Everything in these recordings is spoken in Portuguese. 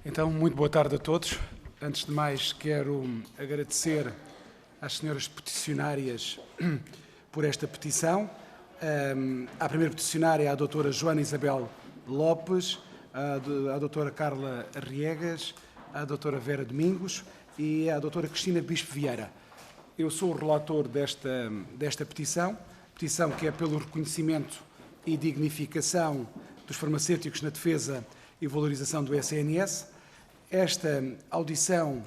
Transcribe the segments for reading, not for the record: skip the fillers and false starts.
Então, muito boa tarde a todos. Antes de mais, quero agradecer às senhoras peticionárias por esta petição. À primeira peticionária, à doutora Joana Isabel Lopes, à doutora Carla Arriegas, à doutora Vera Domingos e à doutora Cristina Bispo Vieira. Eu sou o relator desta petição que é pelo reconhecimento e dignificação dos farmacêuticos na defesa e valorização do SNS. Esta audição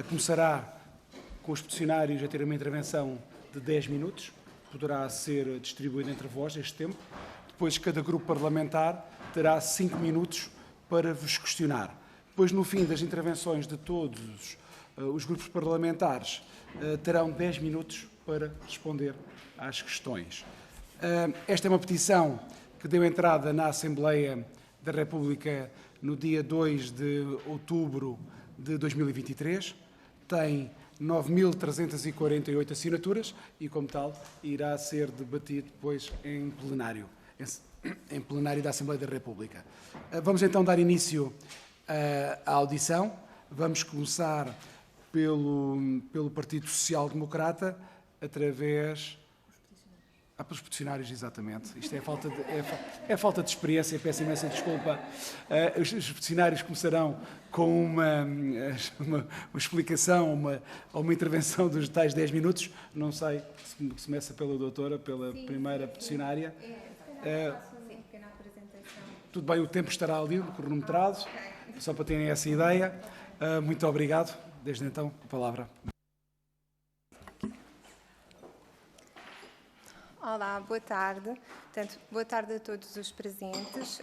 começará com os peticionários a ter uma intervenção de 10 minutos, poderá ser distribuído entre vós este tempo. Depois, cada grupo parlamentar terá 5 minutos para vos questionar. Depois, no fim das intervenções de todos os grupos parlamentares, terão 10 minutos para responder às questões. Esta é uma petição que deu entrada na Assembleia da República no dia 2 de outubro de 2023, tem 9.348 assinaturas e, como tal, irá ser debatido depois em plenário da Assembleia da República. Vamos então dar início à audição. Vamos começar pelo Partido Social Democrata, através... pelos peticionários, exatamente. Isto é falta de experiência, peço imensa desculpa. Os peticionários começarão com uma explicação, uma intervenção dos tais 10 minutos. Não sei se começa pela doutora, pela primeira peticionária. Tudo bem, o tempo estará ali, cronometrado, só para terem essa ideia. Muito obrigado. Desde então, a palavra. Olá, boa tarde. Portanto, boa tarde a todos os presentes.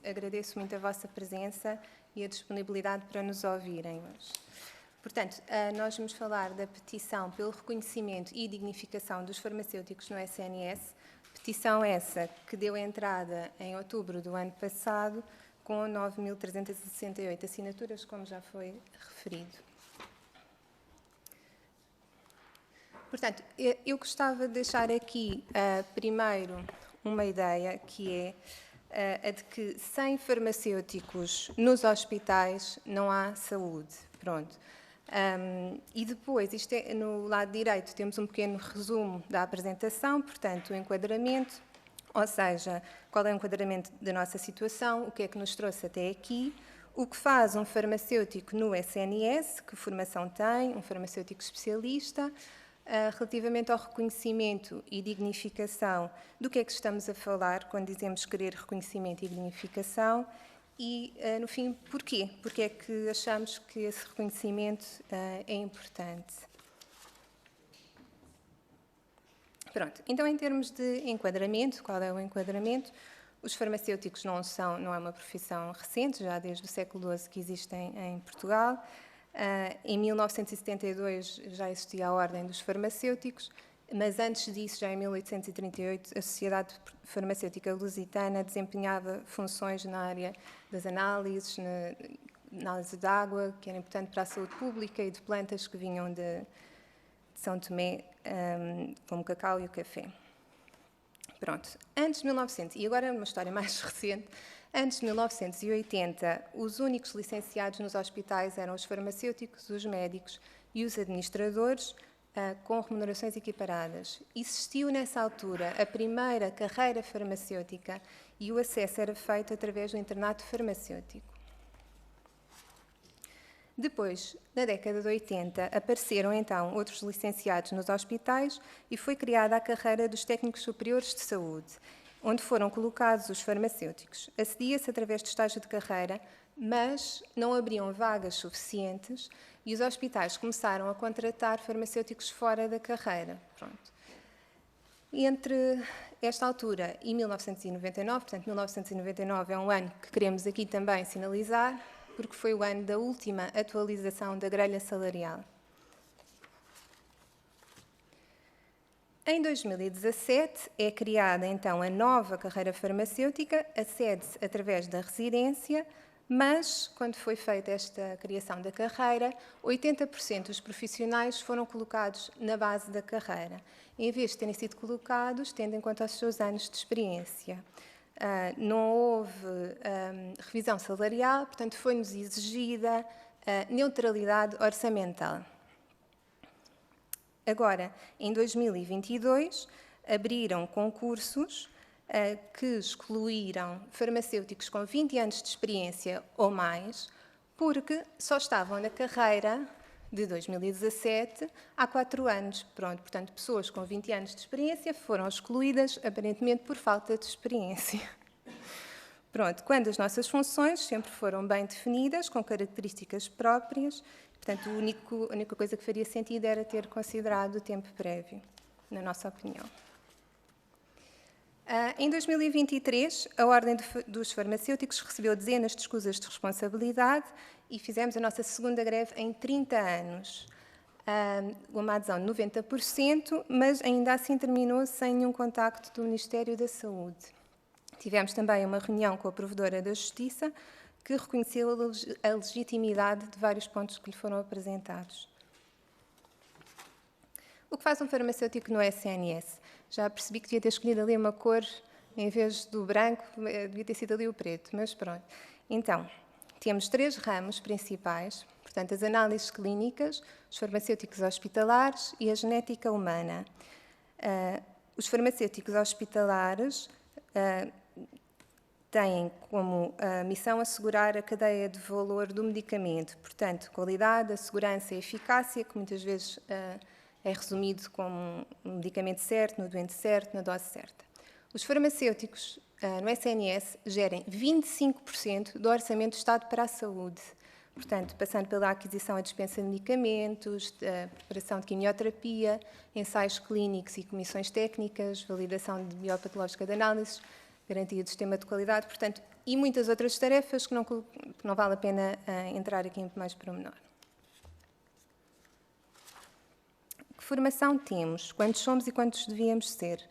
Agradeço muito a vossa presença e a disponibilidade para nos ouvirem hoje. Portanto, nós vamos falar da petição pelo reconhecimento e dignificação dos farmacêuticos no SNS, petição essa que deu entrada em outubro do ano passado, com 9.368 assinaturas, como já foi referido. Portanto, eu gostava de deixar aqui, primeiro, uma ideia, que é a de que sem farmacêuticos nos hospitais não há saúde. Pronto. E depois, isto é, no lado direito, temos um pequeno resumo da apresentação, portanto, o enquadramento, ou seja, qual é o enquadramento da nossa situação, o que é que nos trouxe até aqui, o que faz um farmacêutico no SNS, que formação tem, um farmacêutico especialista, relativamente ao reconhecimento e dignificação, do que é que estamos a falar quando dizemos querer reconhecimento e dignificação e, no fim, porquê? Porque é que achamos que esse reconhecimento é importante. Pronto, então em termos de enquadramento, qual é o enquadramento? Os farmacêuticos não é uma profissão recente, já desde o século XII que existem em Portugal. Em 1972 já existia a Ordem dos Farmacêuticos, mas antes disso, já em 1838, a Sociedade Farmacêutica Lusitana desempenhava funções na área das análises, na análise de água, que era importante para a saúde pública, e de plantas que vinham de São Tomé, como o cacau e o café. Pronto, antes de 1900, e agora uma história mais recente, antes de 1980, os únicos licenciados nos hospitais eram os farmacêuticos, os médicos e os administradores, com remunerações equiparadas. Existiu, nessa altura, a primeira carreira farmacêutica e o acesso era feito através do internato farmacêutico. Depois, na década de 80, apareceram, então, outros licenciados nos hospitais e foi criada a carreira dos técnicos superiores de saúde, onde foram colocados os farmacêuticos. Acedia-se através de estágio de carreira, mas não abriam vagas suficientes e os hospitais começaram a contratar farmacêuticos fora da carreira. Pronto. Entre esta altura e 1999, portanto, 1999 é um ano que queremos aqui também sinalizar, porque foi o ano da última atualização da grelha salarial. Em 2017 é criada então a nova carreira farmacêutica, acede-se através da residência, mas quando foi feita esta criação da carreira, 80% dos profissionais foram colocados na base da carreira, em vez de terem sido colocados tendo em conta os seus anos de experiência. não houve revisão salarial, portanto, foi-nos exigida neutralidade orçamental. Agora, em 2022, abriram concursos que excluíram farmacêuticos com 20 anos de experiência ou mais, porque só estavam na carreira de 2017 há 4 anos. Pronto, portanto, pessoas com 20 anos de experiência foram excluídas, aparentemente por falta de experiência. Pronto, quando as nossas funções sempre foram bem definidas, com características próprias, portanto, a única coisa que faria sentido era ter considerado o tempo prévio, na nossa opinião. Em 2023, a Ordem dos Farmacêuticos recebeu dezenas de escusas de responsabilidade e fizemos a nossa segunda greve em 30 anos. Uma adesão de 90%, mas ainda assim terminou sem nenhum contacto do Ministério da Saúde. Tivemos também uma reunião com a Provedora da Justiça, que reconheceu a legitimidade de vários pontos que lhe foram apresentados. O que faz um farmacêutico no SNS? Já percebi que devia ter escolhido ali uma cor, em vez do branco, devia ter sido ali o preto, mas pronto. Então, temos 3 ramos principais, portanto, as análises clínicas, os farmacêuticos hospitalares e a genética humana. Os farmacêuticos hospitalares têm como missão assegurar a cadeia de valor do medicamento, portanto, qualidade, a segurança e a eficácia, que muitas vezes é resumido como um medicamento certo, no doente certo, na dose certa. Os farmacêuticos no SNS gerem 25% do orçamento do Estado para a saúde, portanto, passando pela aquisição e dispensa de medicamentos, a preparação de quimioterapia, ensaios clínicos e comissões técnicas, validação de biopatológica de análises, garantia do sistema de qualidade, portanto, e muitas outras tarefas que não vale a pena entrar aqui em mais pormenor. Que formação temos? Quantos somos e quantos devíamos ser?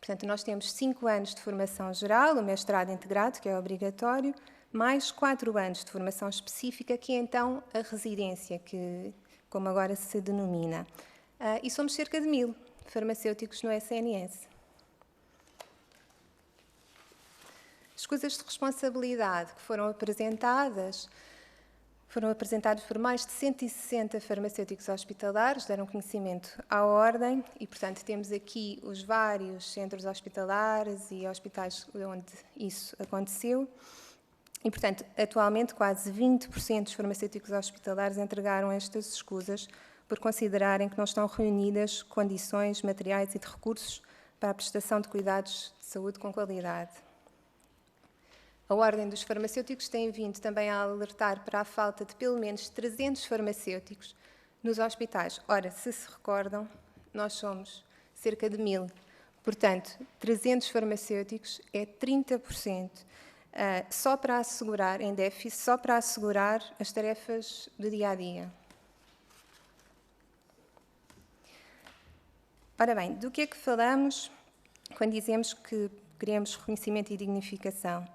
Portanto, nós temos 5 anos de formação geral, o mestrado integrado, que é obrigatório, mais 4 anos de formação específica, que é então a residência, que, como agora se denomina. E somos cerca de 1000 farmacêuticos no SNS. Escusas de responsabilidade que foram apresentadas por mais de 160 farmacêuticos hospitalares, deram conhecimento à Ordem e, portanto, temos aqui os vários centros hospitalares e hospitais onde isso aconteceu. E, portanto, atualmente quase 20% dos farmacêuticos hospitalares entregaram estas escusas por considerarem que não estão reunidas condições materiais e de recursos para a prestação de cuidados de saúde com qualidade. A Ordem dos Farmacêuticos tem vindo também a alertar para a falta de pelo menos 300 farmacêuticos nos hospitais. Ora, se recordam, nós somos cerca de 1000. Portanto, 300 farmacêuticos é 30%, só para assegurar, em déficit, só para assegurar as tarefas do dia-a-dia. Ora bem, do que é que falamos quando dizemos que queremos reconhecimento e dignificação?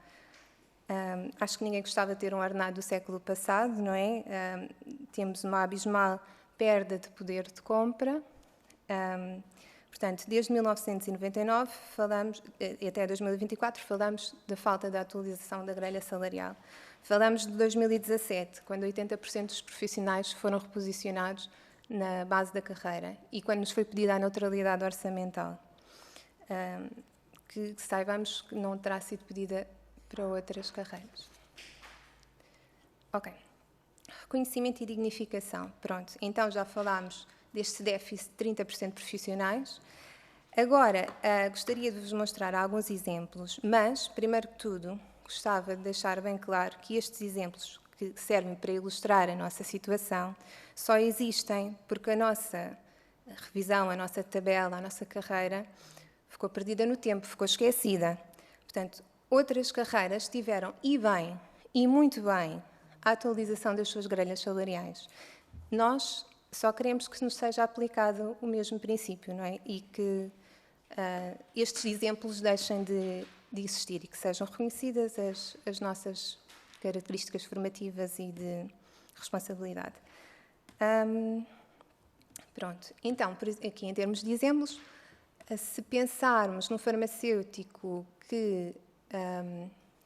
Acho que ninguém gostava de ter um ordenado do século passado, não é? Temos uma abismal perda de poder de compra. Portanto, desde 1999 e até 2024 falamos da falta da atualização da grelha salarial. Falamos de 2017, quando 80% dos profissionais foram reposicionados na base da carreira e quando nos foi pedida a neutralidade orçamental, que saibamos que não terá sido pedida para outras carreiras. Ok. Reconhecimento e dignificação. Pronto, então já falámos deste déficit de 30% profissionais. Agora, gostaria de vos mostrar alguns exemplos, mas, primeiro que tudo, gostava de deixar bem claro que estes exemplos que servem para ilustrar a nossa situação só existem porque a nossa revisão, a nossa tabela, a nossa carreira ficou perdida no tempo, ficou esquecida. Portanto, outras carreiras tiveram, e bem, e muito bem, a atualização das suas grelhas salariais. Nós só queremos que nos seja aplicado o mesmo princípio, não é? E que estes exemplos deixem de existir e que sejam reconhecidas as nossas características formativas e de responsabilidade. Pronto. Então, aqui em termos de exemplos, se pensarmos num farmacêutico que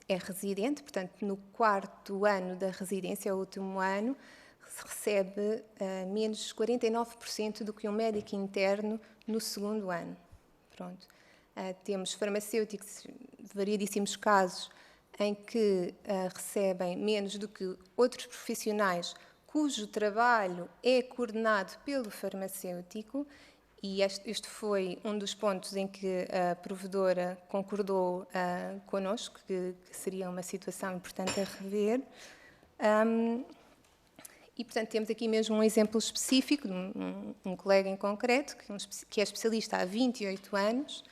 é residente, portanto, no 4º ano da residência, o último ano, recebe menos 49% do que um médico interno no 2º ano. Pronto. Temos farmacêuticos, variedíssimos casos, em que recebem menos do que outros profissionais cujo trabalho é coordenado pelo farmacêutico, e este foi um dos pontos em que a provedora concordou connosco, que seria uma situação importante a rever. E, portanto, temos aqui mesmo um exemplo específico de um colega em concreto, que é especialista há 28 anos,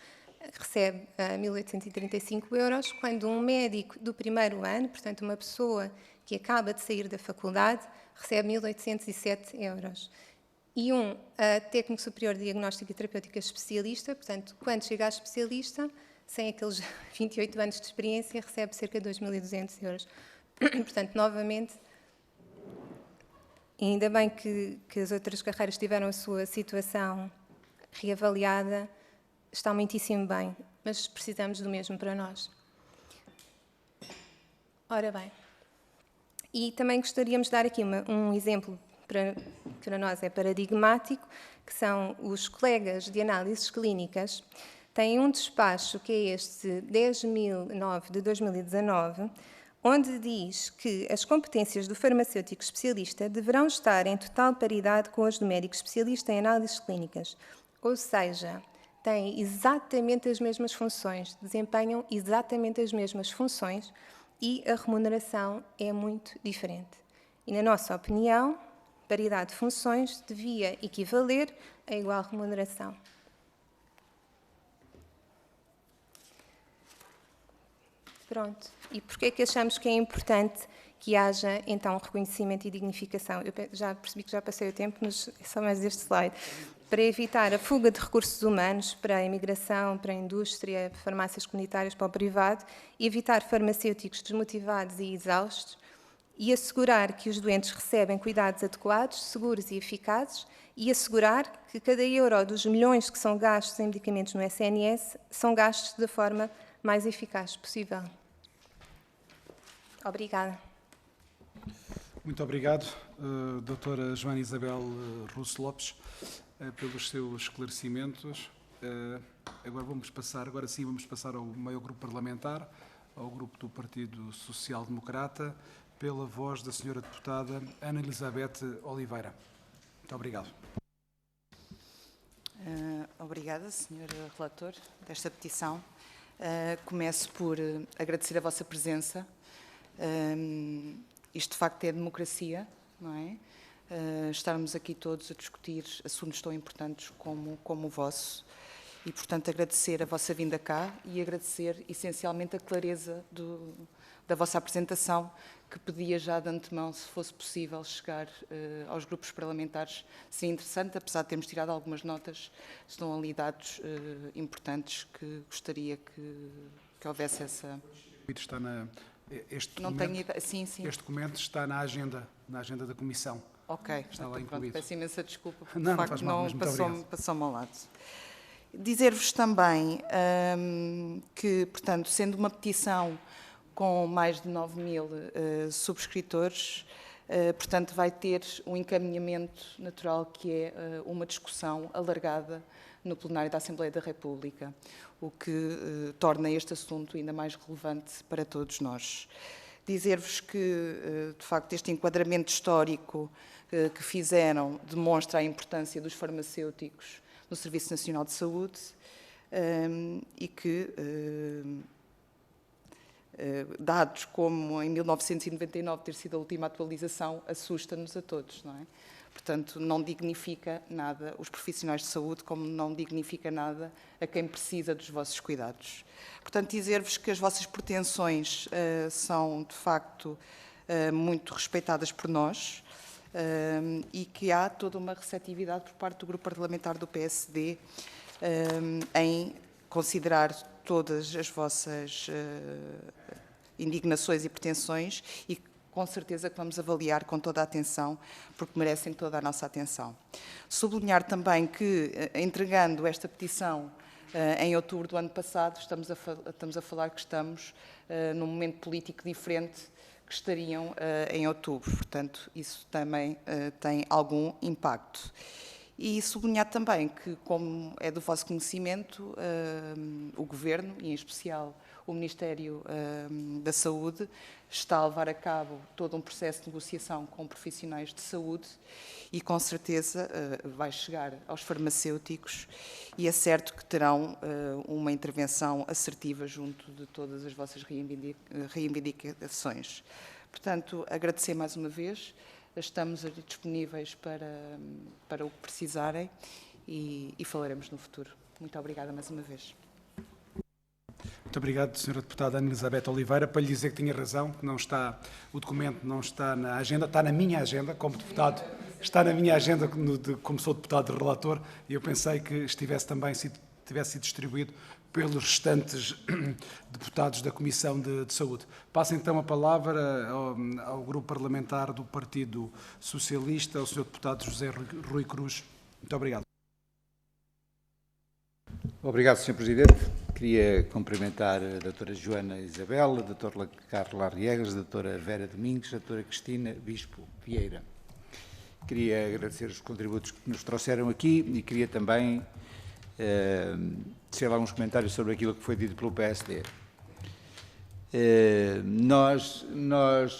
recebe 1.835 euros, quando um médico do 1º ano, portanto, uma pessoa que acaba de sair da faculdade, recebe 1.807 euros. E um técnico superior de diagnóstico e terapêutica especialista, portanto, quando chega a especialista, sem aqueles 28 anos de experiência, recebe cerca de 2.200 euros. Portanto, novamente, ainda bem que as outras carreiras tiveram a sua situação reavaliada, está muitíssimo bem, mas precisamos do mesmo para nós. Ora bem, e também gostaríamos de dar aqui um exemplo que para nós é paradigmático, que são os colegas de análises clínicas. Têm um despacho, que é este 10.009 de 2019, onde diz que as competências do farmacêutico especialista deverão estar em total paridade com as do médico especialista em análises clínicas, ou seja, têm exatamente as mesmas funções, desempenham exatamente as mesmas funções e a remuneração é muito diferente. E, na nossa opinião, paridade de funções devia equivaler a igual remuneração. Pronto. E porquê é que achamos que é importante que haja, então, reconhecimento e dignificação? Eu já percebi que já passei o tempo, mas é só mais este slide. Para evitar a fuga de recursos humanos para a imigração, para a indústria, para farmácias comunitárias, para o privado, e evitar farmacêuticos desmotivados e exaustos, e assegurar que os doentes recebem cuidados adequados, seguros e eficazes, e assegurar que cada euro dos milhões que são gastos em medicamentos no SNS são gastos da forma mais eficaz possível. Obrigada. Muito obrigado, doutora Joana Isabel Russo Lopes, pelos seus esclarecimentos. Agora sim vamos passar ao maior grupo parlamentar, ao grupo do Partido Social Democrata, pela voz da senhora deputada Ana Elizabeth Oliveira. Muito obrigado. Obrigada, senhor relator, desta petição. Começo por agradecer a vossa presença. Isto, de facto, é democracia, não é? Estarmos aqui todos a discutir assuntos tão importantes como o vosso. E, portanto, agradecer a vossa vinda cá e agradecer, essencialmente, a clareza da vossa apresentação, que pedia já de antemão, se fosse possível, chegar aos grupos parlamentares. Seria interessante, apesar de termos tirado algumas notas, estão ali dados importantes que gostaria que houvesse essa... Está este documento está na agenda da Comissão. Ok, está lá pronto, peço imensa desculpa, porque não, de facto não passou-me ao lado. Dizer-vos também que, portanto, sendo uma petição com mais de 9.000 subscritores, portanto, vai ter um encaminhamento natural que é uma discussão alargada no plenário da Assembleia da República, o que torna este assunto ainda mais relevante para todos nós. Dizer-vos que, de facto, este enquadramento histórico que fizeram demonstra a importância dos farmacêuticos no Serviço Nacional de Saúde e que, dados como em 1999 ter sido a última atualização, assusta-nos a todos, não é? Portanto, não dignifica nada os profissionais de saúde, como não dignifica nada a quem precisa dos vossos cuidados. Portanto, dizer-vos que as vossas pretensões são, de facto, muito respeitadas por nós e que há toda uma receptividade por parte do grupo parlamentar do PSD em considerar todas as vossas indignações e pretensões e com certeza que vamos avaliar com toda a atenção, porque merecem toda a nossa atenção. Sublinhar também que, entregando esta petição em outubro do ano passado, estamos a falar que estamos num momento político diferente que estariam em outubro. Portanto, isso também tem algum impacto. E sublinhar também que, como é do vosso conhecimento, o Governo, e em especial o Ministério da Saúde, está a levar a cabo todo um processo de negociação com profissionais de saúde e, com certeza, vai chegar aos farmacêuticos e é certo que terão uma intervenção assertiva junto de todas as vossas reivindicações. Portanto, agradecer mais uma vez. Estamos disponíveis para o que precisarem e falaremos no futuro. Muito obrigada mais uma vez. Muito obrigado, Sra. Deputada Ana Elizabeth Oliveira. Para lhe dizer que tinha razão, que não está, o documento não está na agenda, está na minha agenda como deputado, está na minha agenda como sou deputado de relator, e eu pensei que tivesse sido distribuído pelos restantes deputados da Comissão de Saúde. Passo então a palavra ao Grupo Parlamentar do Partido Socialista, ao Sr. Deputado José Rui Cruz. Muito obrigado. Obrigado, Sr. Presidente. Queria cumprimentar a doutora Joana Isabel, a doutora Carla Arriegas, a doutora Vera Domingos, a doutora Cristina Bispo Vieira. Queria agradecer os contributos que nos trouxeram aqui e queria também tecer alguns comentários sobre aquilo que foi dito pelo PSD.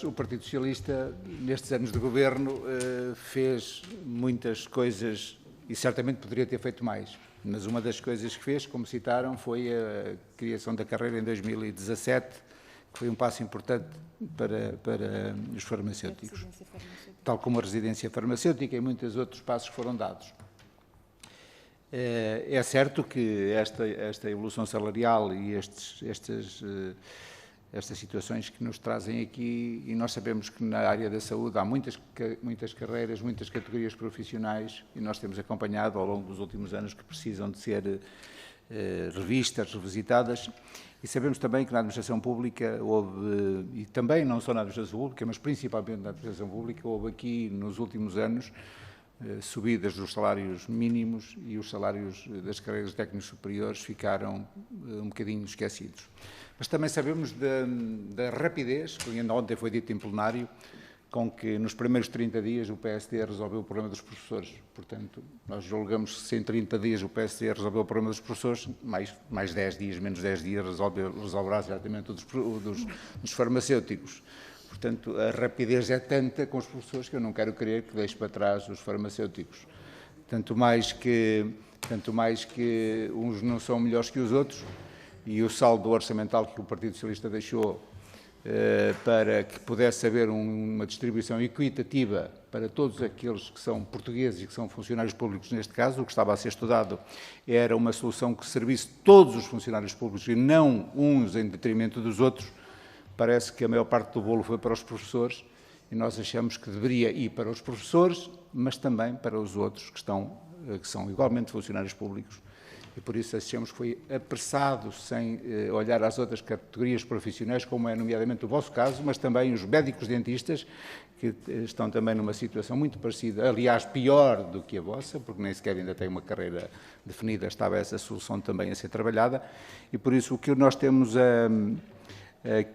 O Partido Socialista, nestes anos de governo, fez muitas coisas e certamente poderia ter feito mais. Mas uma das coisas que fez, como citaram, foi a criação da carreira em 2017, que foi um passo importante para os farmacêuticos, tal como a residência farmacêutica e muitos outros passos que foram dados. É certo que esta evolução salarial e estas situações que nos trazem aqui, e nós sabemos que na área da saúde há muitas carreiras, muitas categorias profissionais, e nós temos acompanhado ao longo dos últimos anos que precisam de ser revistas, revisitadas, e sabemos também que na administração pública houve, e também não só na administração pública, mas principalmente na administração pública, houve aqui nos últimos anos subidas dos salários mínimos e os salários das carreiras técnicos superiores ficaram um bocadinho esquecidos. Mas também sabemos da rapidez, que ainda ontem foi dito em plenário, com que nos primeiros 30 dias o PSD resolveu o problema dos professores. Portanto, nós julgamos que se em 30 dias o PSD resolveu o problema dos professores, mais 10 dias, menos 10 dias, resolverá certamente o dos farmacêuticos. Portanto, a rapidez é tanta com os professores que eu não quero crer que deixe para trás os farmacêuticos. Tanto mais que uns não são melhores que os outros, e o saldo orçamental que o Partido Socialista deixou para que pudesse haver uma distribuição equitativa para todos aqueles que são portugueses e que são funcionários públicos, neste caso, o que estava a ser estudado era uma solução que servisse todos os funcionários públicos e não uns em detrimento dos outros. Parece que a maior parte do bolo foi para os professores e nós achamos que deveria ir para os professores, mas também para os outros que são igualmente funcionários públicos. E por isso achamos que foi apressado, sem olhar às outras categorias profissionais, como é nomeadamente o vosso caso, mas também os médicos dentistas, que estão também numa situação muito parecida, aliás, pior do que a vossa, porque nem sequer ainda têm uma carreira definida, estava essa solução também a ser trabalhada, e por isso o que nós temos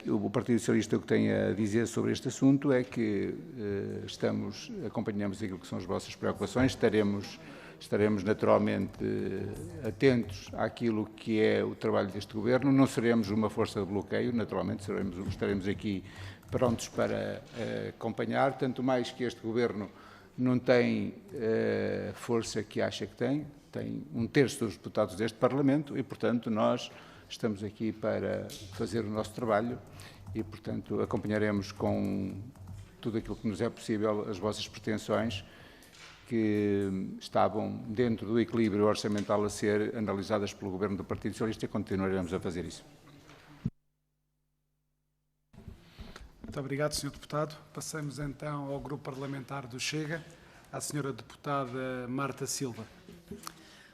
o Partido Socialista o que tem a dizer sobre este assunto é que acompanhamos aquilo que são as vossas preocupações, estaremos naturalmente atentos àquilo que é o trabalho deste Governo, não seremos uma força de bloqueio, naturalmente estaremos aqui prontos para acompanhar, tanto mais que este Governo não tem força que acha que tem 1/3 dos deputados deste Parlamento e, portanto, nós estamos aqui para fazer o nosso trabalho e, portanto, acompanharemos com tudo aquilo que nos é possível as vossas pretensões que estavam dentro do equilíbrio orçamental a ser analisadas pelo Governo do Partido Socialista e continuaremos a fazer isso. Muito obrigado, Sr. Deputado. Passamos então ao Grupo Parlamentar do Chega, à Sra. Deputada Marta Silva.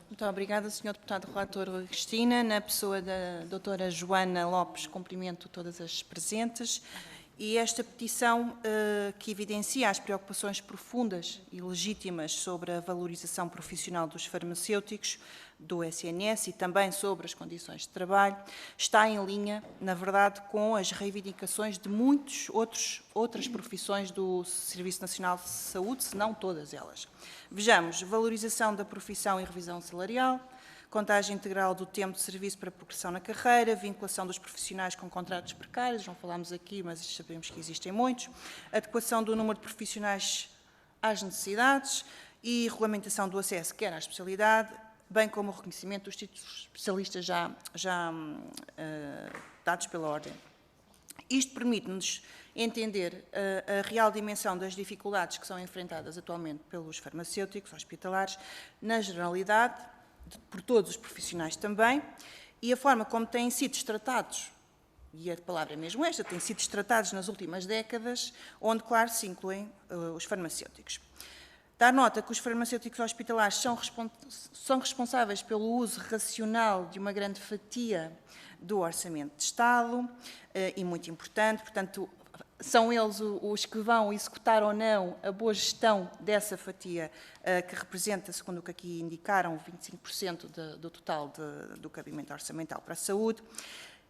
Muito obrigada, Sr. Deputado Relator Cristina. Na pessoa da doutora Joana Lopes, cumprimento todas as presentes E esta petição que evidencia as preocupações profundas e legítimas sobre a valorização profissional dos farmacêuticos, do SNS e também sobre as condições de trabalho, está em linha, na verdade, com as reivindicações de outras profissões do Serviço Nacional de Saúde, se não todas elas. Vejamos, valorização da profissão e revisão salarial, contagem integral do tempo de serviço para progressão na carreira, vinculação dos profissionais com contratos precários, não falámos aqui, mas sabemos que existem muitos, adequação do número de profissionais às necessidades e regulamentação do acesso quer à especialidade, bem como o reconhecimento dos títulos especialistas já dados pela Ordem. Isto permite-nos entender a real dimensão das dificuldades que são enfrentadas atualmente pelos farmacêuticos hospitalares, na generalidade, por todos os profissionais também, e a forma como têm sido tratados, e a palavra é mesmo esta, têm sido tratados nas últimas décadas, onde, claro, se incluem os farmacêuticos. Dar nota que os farmacêuticos hospitalares são responsáveis pelo uso racional de uma grande fatia do orçamento de Estado, e muito importante, portanto, são eles os que vão executar ou não a boa gestão dessa fatia, que representa, segundo o que aqui indicaram, 25% do total do cabimento orçamental para a saúde.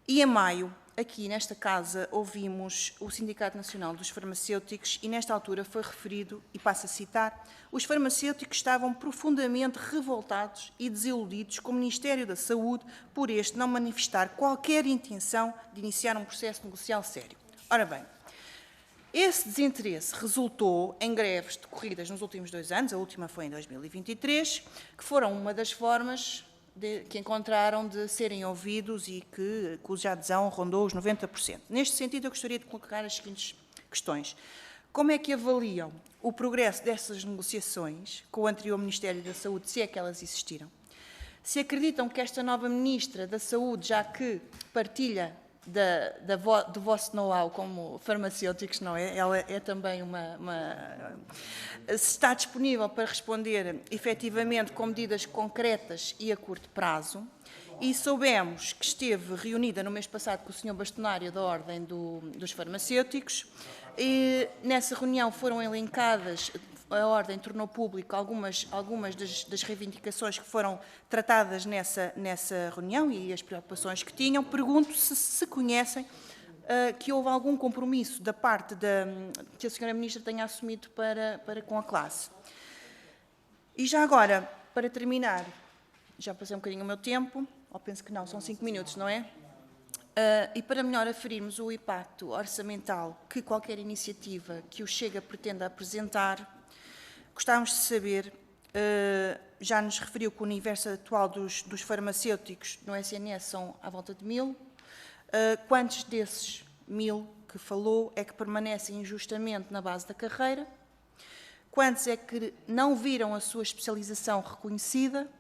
E em maio, aqui nesta casa, ouvimos o Sindicato Nacional dos Farmacêuticos e nesta altura foi referido, e passo a citar, os farmacêuticos estavam profundamente revoltados e desiludidos com o Ministério da Saúde por este não manifestar qualquer intenção de iniciar um processo negocial sério. Ora bem, esse desinteresse resultou em greves decorridas nos últimos 2 anos, a última foi em 2023, que foram uma das formas que encontraram de serem ouvidos e cuja adesão rondou os 90%. Neste sentido, eu gostaria de colocar as seguintes questões. Como é que avaliam o progresso dessas negociações com o anterior Ministério da Saúde, se é que elas existiram? Se acreditam que esta nova Ministra da Saúde, já que partilha do vosso know-how como farmacêuticos, não é? Ela é também se está disponível para responder efetivamente com medidas concretas e a curto prazo, e soubemos que esteve reunida no mês passado com o Sr. Bastonário da Ordem dos Farmacêuticos, e nessa reunião foram elencadas, a Ordem tornou público algumas das reivindicações que foram tratadas nessa reunião e as preocupações que tinham. Pergunto se conhecem que houve algum compromisso da parte que a Sra. Ministra tenha assumido para com a classe. E já agora, para terminar, já passei um bocadinho o meu tempo, ou penso que não, são 5 minutos, não é? E para melhor aferirmos o impacto orçamental que qualquer iniciativa que o Chega pretenda apresentar, gostávamos de saber, já nos referiu que o universo atual dos farmacêuticos no SNS são à volta de 1000, quantos desses 1000 que falou é que permanecem injustamente na base da carreira, quantos é que não viram a sua especialização reconhecida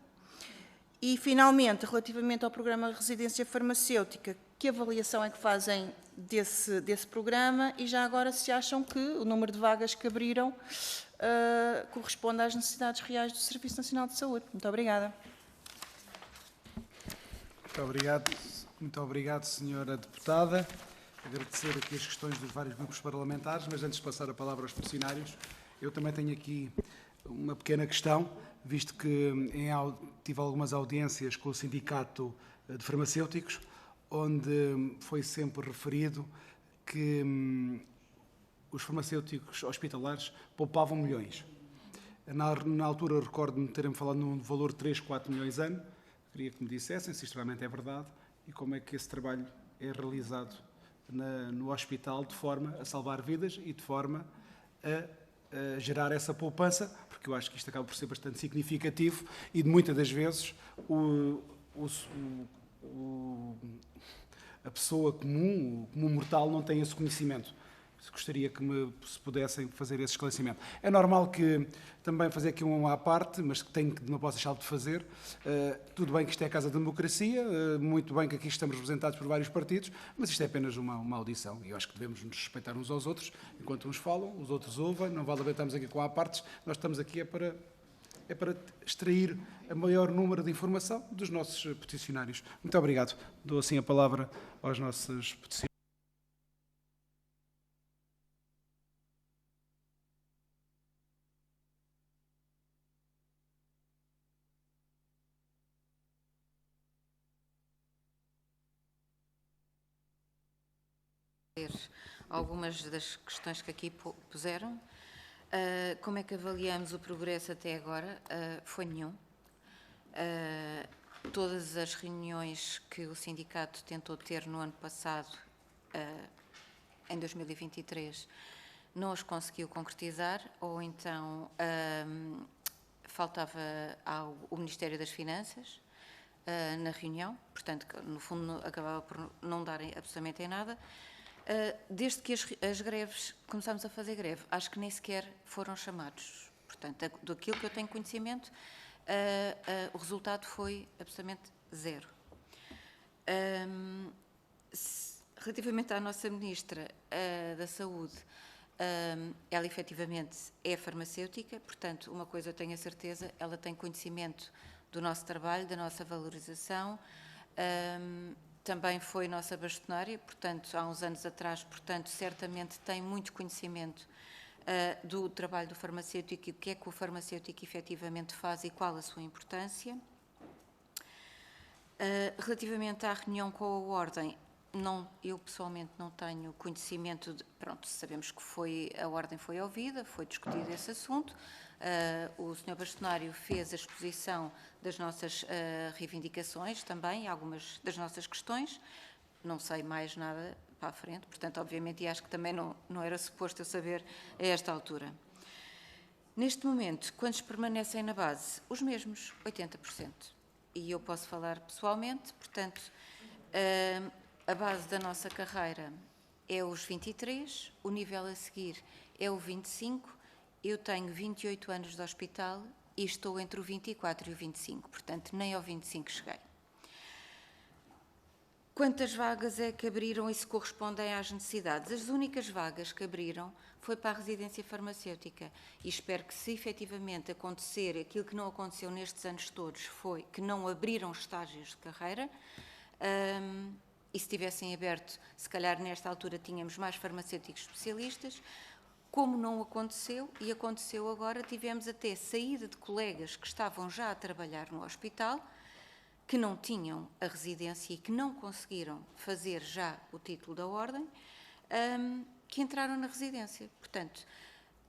e, finalmente, relativamente ao programa de residência farmacêutica, que avaliação é que fazem desse programa e já agora se acham que o número de vagas que abriram corresponde às necessidades reais do Serviço Nacional de Saúde. Muito obrigada. Muito obrigado, Sra. Deputada. Agradecer aqui as questões dos vários grupos parlamentares, mas antes de passar a palavra aos peticionários, eu também tenho aqui uma pequena questão, visto que tive algumas audiências com o Sindicato de Farmacêuticos, onde foi sempre referido que os farmacêuticos hospitalares poupavam milhões. Na altura, recordo-me de terem falado num valor de 3, 4 milhões ano. Queria que me dissessem se isto realmente é verdade e como é que esse trabalho é realizado no hospital de forma a salvar vidas e de forma a gerar essa poupança, porque eu acho que isto acaba por ser bastante significativo e de muitas das vezes a pessoa comum, o comum mortal, não tem esse conhecimento. Gostaria que se pudessem fazer esse esclarecimento. É normal que também fazer aqui uma à parte, mas que não posso deixar de fazer. Tudo bem que isto é a Casa da Democracia, muito bem que aqui estamos representados por vários partidos, mas isto é apenas uma audição e eu acho que devemos nos respeitar uns aos outros. Enquanto uns falam, os outros ouvem, não vale a pena estarmos aqui com à-partes, nós estamos aqui para extrair o maior número de informação dos nossos peticionários. Muito obrigado. Dou assim a palavra aos nossos peticionários. algumas das questões que aqui puseram. Como é que avaliamos o progresso até agora? Foi nenhum. Todas as reuniões que o sindicato tentou ter no ano passado, em 2023, não as conseguiu concretizar, ou então faltava o Ministério das Finanças na reunião, portanto, no fundo, acabava por não darem absolutamente em nada. Desde que as greves, começámos a fazer greve, acho que nem sequer foram chamados. Portanto, daquilo que eu tenho conhecimento, o resultado foi absolutamente zero. Relativamente à nossa Ministra da Saúde, ela efetivamente é farmacêutica, portanto, uma coisa eu tenho a certeza, ela tem conhecimento do nosso trabalho, da nossa valorização, também foi nossa bastonária, portanto, há uns anos atrás, portanto, certamente tem muito conhecimento do trabalho do farmacêutico e o que é que o farmacêutico efetivamente faz e qual a sua importância. Relativamente à reunião com a Ordem, eu pessoalmente não tenho conhecimento pronto, sabemos que a Ordem foi ouvida, foi discutido esse assunto, o Sr. Bastonário fez a exposição das nossas reivindicações também, algumas das nossas questões, não sei mais nada para a frente, portanto, obviamente, e acho que também não era suposto eu saber a esta altura. Neste momento, quantos permanecem na base? Os mesmos, 80%. E eu posso falar pessoalmente, portanto, a base da nossa carreira é os 23, o nível a seguir é o 25, eu tenho 28 anos de hospital e estou entre o 24 e o 25, portanto, nem ao 25 cheguei. Quantas vagas é que abriram e se correspondem às necessidades? As únicas vagas que abriram foi para a residência farmacêutica e espero que, se efetivamente acontecer aquilo que não aconteceu nestes anos todos, foi que não abriram estágios de carreira, e se tivessem aberto, se calhar nesta altura tínhamos mais farmacêuticos especialistas. Como não aconteceu, e aconteceu agora, tivemos até saída de colegas que estavam já a trabalhar no hospital, que não tinham a residência e que não conseguiram fazer já o título da Ordem, que entraram na residência. Portanto,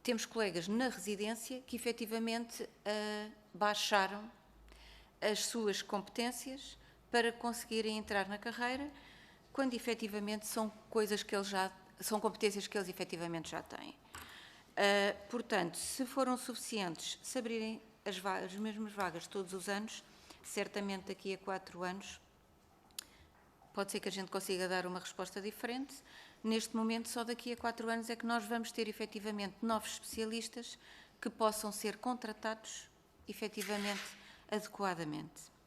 temos colegas na residência que efetivamente baixaram as suas competências para conseguirem entrar na carreira, quando efetivamente são coisas que são competências que eles efetivamente já têm. Portanto, se foram suficientes, se abrirem as mesmas vagas todos os anos, certamente daqui a 4 anos pode ser que a gente consiga dar uma resposta diferente. Neste momento, só daqui a 4 anos é que nós vamos ter efetivamente novos especialistas que possam ser contratados efetivamente adequadamente.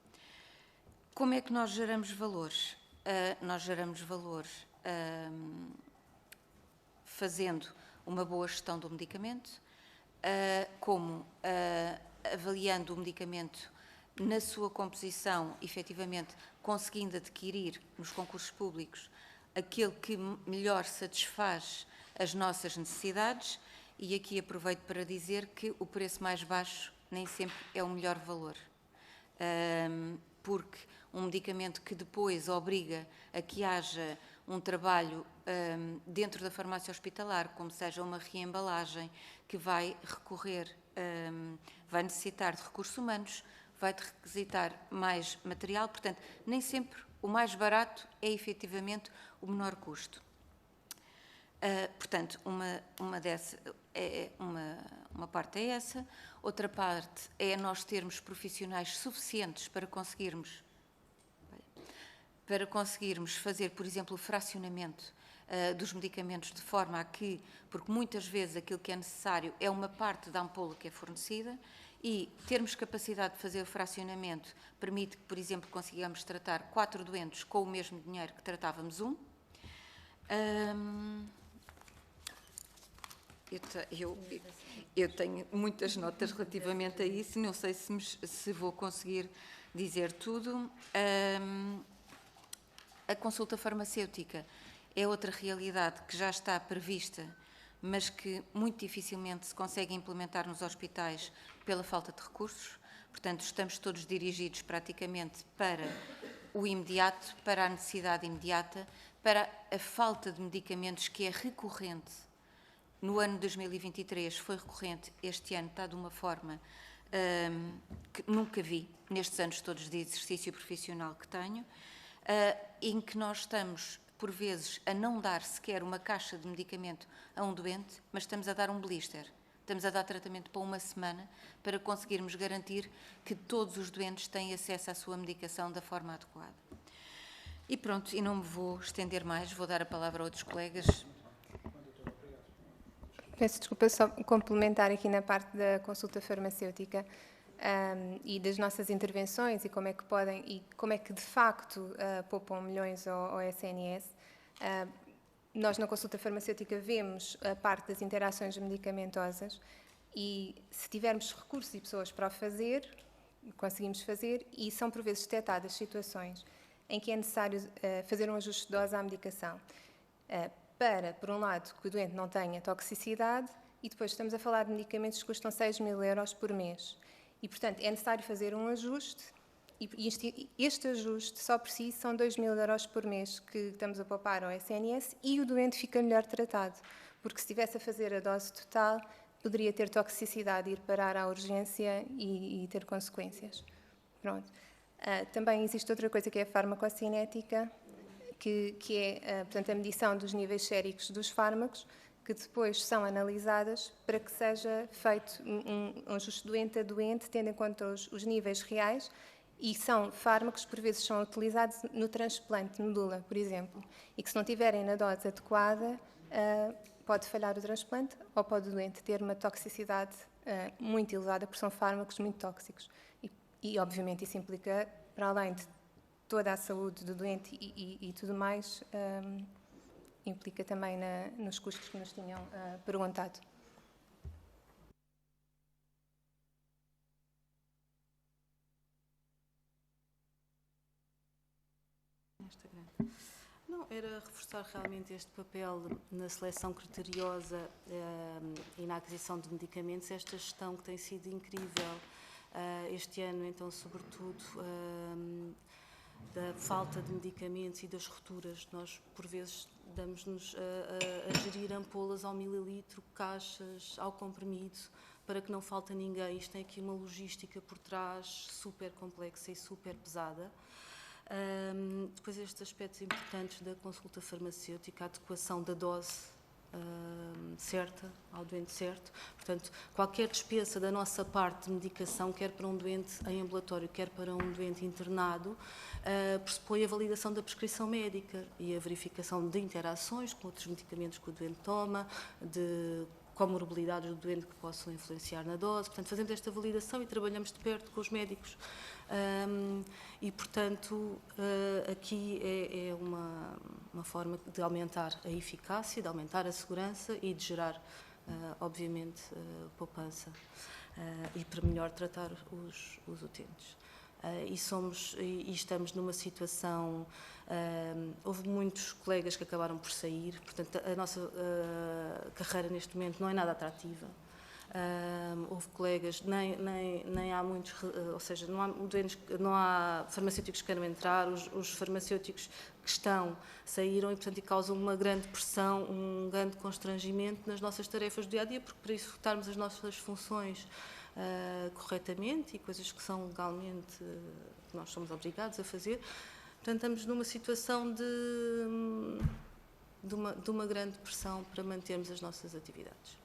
Como é que nós geramos valores? Nós geramos valores fazendo uma boa gestão do medicamento, como avaliando o medicamento na sua composição, efetivamente conseguindo adquirir nos concursos públicos aquele que melhor satisfaz as nossas necessidades, e aqui aproveito para dizer que o preço mais baixo nem sempre é o melhor valor, porque um medicamento que depois obriga a que haja um trabalho dentro da farmácia hospitalar, como seja uma reembalagem, que vai vai necessitar de recursos humanos, vai requisitar mais material, portanto, nem sempre o mais barato é efetivamente o menor custo. Portanto, uma parte é essa, outra parte é nós termos profissionais suficientes para conseguirmos fazer, por exemplo, o fracionamento dos medicamentos de forma a que, porque muitas vezes aquilo que é necessário é uma parte da ampola que é fornecida, e termos capacidade de fazer o fracionamento permite que, por exemplo, consigamos tratar 4 doentes com o mesmo dinheiro que tratávamos um. Eu tenho muitas notas relativamente a isso, não sei se vou conseguir dizer tudo. A consulta farmacêutica é outra realidade que já está prevista, mas que muito dificilmente se consegue implementar nos hospitais pela falta de recursos. Portanto, estamos todos dirigidos praticamente para o imediato, para a necessidade imediata, para a falta de medicamentos que é recorrente. No ano de 2023 foi recorrente, este ano está de uma forma que nunca vi, nestes anos todos de exercício profissional que tenho, em que nós estamos, por vezes, a não dar sequer uma caixa de medicamento a um doente, mas estamos a dar um blister. Estamos a dar tratamento para uma semana para conseguirmos garantir que todos os doentes têm acesso à sua medicação da forma adequada. E pronto, e não me vou estender mais, vou dar a palavra a outros colegas. Peço desculpa, só complementar aqui na parte da consulta farmacêutica e das nossas intervenções e como é que podem, e como é que de facto poupam milhões ao SNS. Nós na consulta farmacêutica vemos a parte das interações medicamentosas e se tivermos recursos e pessoas para o fazer, conseguimos fazer, e são por vezes detectadas situações em que é necessário fazer um ajuste de dose à medicação. Para, por um lado, que o doente não tenha toxicidade, e depois estamos a falar de medicamentos que custam 6.000 euros por mês. E, portanto, é necessário fazer um ajuste, e este ajuste só por si são 2.000 euros por mês que estamos a poupar ao SNS, e o doente fica melhor tratado, porque se estivesse a fazer a dose total, poderia ter toxicidade, ir parar à urgência e ter consequências. Pronto. Também existe outra coisa que é a farmacocinética, que é, portanto, a medição dos níveis séricos dos fármacos, que depois são analisadas para que seja feito um ajuste doente a doente, tendo em conta os níveis reais, e são fármacos que por vezes são utilizados no transplante de medula, por exemplo, e que se não tiverem na dose adequada, pode falhar o transplante ou pode o doente ter uma toxicidade muito elevada, porque são fármacos muito tóxicos. E obviamente, isso implica, para além de toda a saúde do doente e tudo mais, implica também nos custos que nos tinham perguntado. Não, era reforçar realmente este papel na seleção criteriosa e na aquisição de medicamentos, esta gestão que tem sido incrível este ano, então, sobretudo, da falta de medicamentos e das rupturas. Nós, por vezes, damos-nos a gerir ampolas ao mililitro, caixas ao comprimido, para que não falte a ninguém. Isto tem aqui uma logística por trás super complexa e super pesada. Depois estes aspectos importantes da consulta farmacêutica, a adequação da dose certa, ao doente certo. Portanto, qualquer dispensa da nossa parte de medicação, quer para um doente em ambulatório, quer para um doente internado, pressupõe a validação da prescrição médica e a verificação de interações com outros medicamentos que o doente toma, de comorbilidades do doente que possam influenciar na dose. Portanto, fazemos esta validação e trabalhamos de perto com os médicos. E, portanto, aqui é uma forma de aumentar a eficácia, de aumentar a segurança e de gerar, obviamente, poupança e para melhor tratar os utentes. E estamos numa situação, houve muitos colegas que acabaram por sair, portanto, a nossa carreira neste momento não é nada atrativa. Houve colegas, nem há muitos, ou seja, não há farmacêuticos que queiram entrar, os farmacêuticos que estão saíram e, portanto, e causam uma grande pressão, um grande constrangimento nas nossas tarefas do dia-a-dia, porque para executarmos as nossas funções corretamente e coisas que são legalmente, que nós somos obrigados a fazer, portanto, estamos numa situação de uma grande pressão para mantermos as nossas atividades.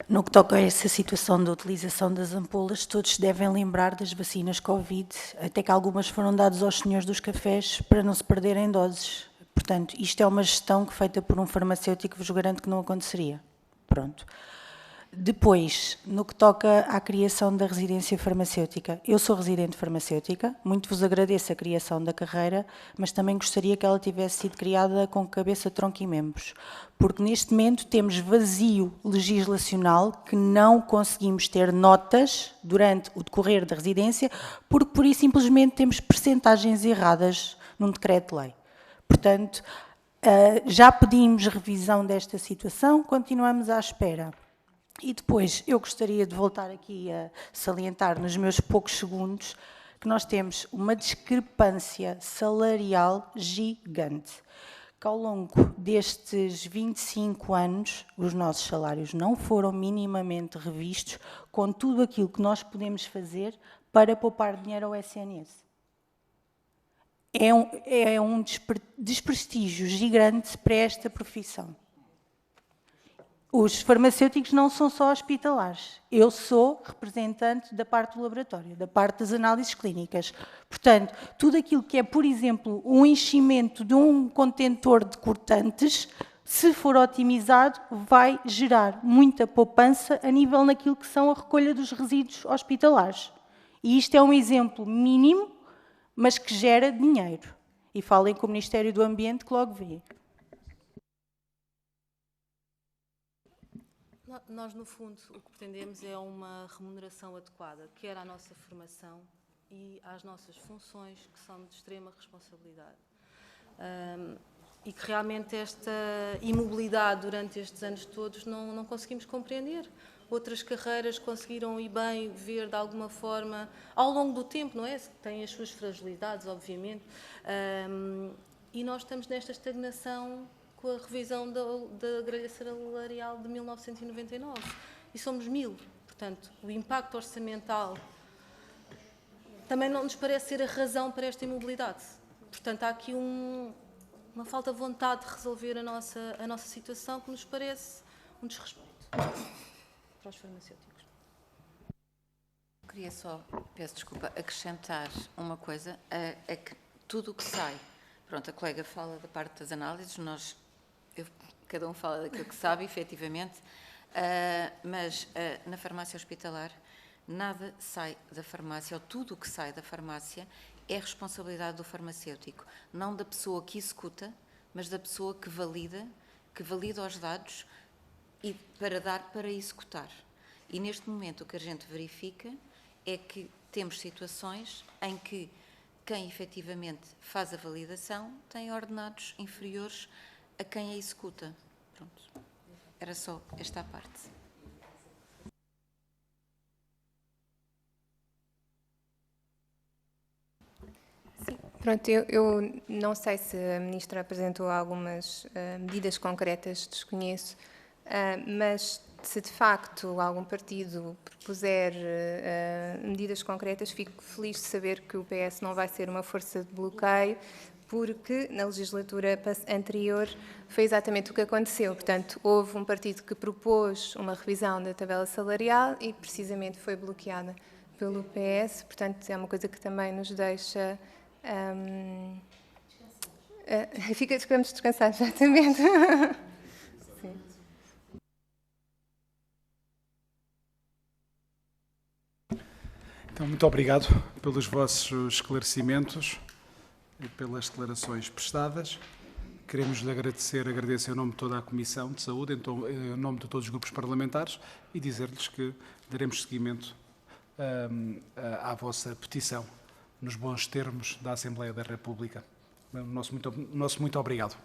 No que toca a essa situação da utilização das ampolas, todos se devem lembrar das vacinas Covid, até que algumas foram dadas aos senhores dos cafés para não se perderem doses. Portanto, isto é uma gestão que feita por um farmacêutico vos garanto que não aconteceria. Pronto. Depois, no que toca à criação da residência farmacêutica, eu sou residente farmacêutica, muito vos agradeço a criação da carreira, mas também gostaria que ela tivesse sido criada com cabeça, tronco e membros, porque neste momento temos vazio legislacional que não conseguimos ter notas durante o decorrer da residência, porque por isso simplesmente temos percentagens erradas num decreto-lei. Portanto, já pedimos revisão desta situação, continuamos à espera. E depois, eu gostaria de voltar aqui a salientar nos meus poucos segundos que nós temos uma discrepância salarial gigante, que ao longo destes 25 anos os nossos salários não foram minimamente revistos com tudo aquilo que nós podemos fazer para poupar dinheiro ao SNS. É um desprestígio gigante para esta profissão. Os farmacêuticos não são só hospitalares. Eu sou representante da parte do laboratório, da parte das análises clínicas. Portanto, tudo aquilo que é, por exemplo, um enchimento de um contentor de cortantes, se for otimizado, vai gerar muita poupança a nível naquilo que são a recolha dos resíduos hospitalares. E isto é um exemplo mínimo, mas que gera dinheiro. E falem com o Ministério do Ambiente que logo vê. Nós, no fundo, o que pretendemos é uma remuneração adequada, quer à nossa formação e às nossas funções, que são de extrema responsabilidade. E que realmente esta imobilidade durante estes anos todos não conseguimos compreender. Outras carreiras conseguiram e bem ver de alguma forma, ao longo do tempo, não é? Têm as suas fragilidades, obviamente, e nós estamos nesta estagnação com a revisão da grelha salarial de 1999. E somos 1000. Portanto, o impacto orçamental também não nos parece ser a razão para esta imobilidade. Portanto, há aqui uma falta de vontade de resolver a nossa situação que nos parece um desrespeito para os farmacêuticos. Queria só, peço desculpa, acrescentar uma coisa, é que tudo o que sai, pronto, a colega fala da parte das análises, cada um fala daquilo que sabe, efetivamente, mas na farmácia hospitalar nada sai da farmácia, ou tudo o que sai da farmácia é responsabilidade do farmacêutico, não da pessoa que executa, mas da pessoa que valida os dados e para executar. E neste momento o que a gente verifica é que temos situações em que quem efetivamente faz a validação tem ordenados inferiores a quem a executa. Pronto. Era só esta parte. Sim, pronto, eu não sei se a Ministra apresentou algumas medidas concretas, desconheço, mas se de facto algum partido propuser medidas concretas, fico feliz de saber que o PS não vai ser uma força de bloqueio, porque na legislatura anterior foi exatamente o que aconteceu. Portanto, houve um partido que propôs uma revisão da tabela salarial e precisamente foi bloqueada pelo PS. Portanto, é uma coisa que também nos deixa... Ficamos descansados, exatamente. Sim. Então, muito obrigado pelos vossos esclarecimentos e pelas declarações prestadas. Queremos lhe agradecer em nome de toda a Comissão de Saúde, em nome de todos os grupos parlamentares, e dizer-lhes que daremos seguimento à vossa petição, nos bons termos da Assembleia da República. Nosso muito obrigado.